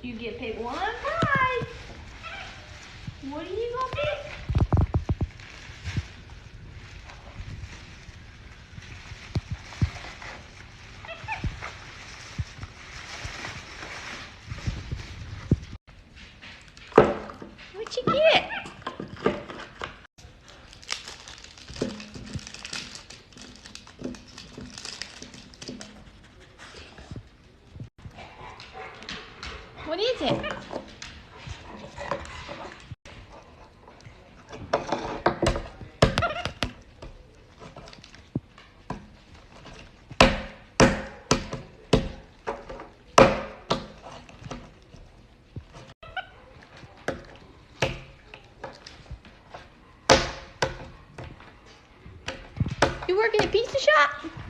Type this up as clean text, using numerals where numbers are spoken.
You get pick one prize. What are you gonna pick? What you get? What is it? You work in a pizza shop?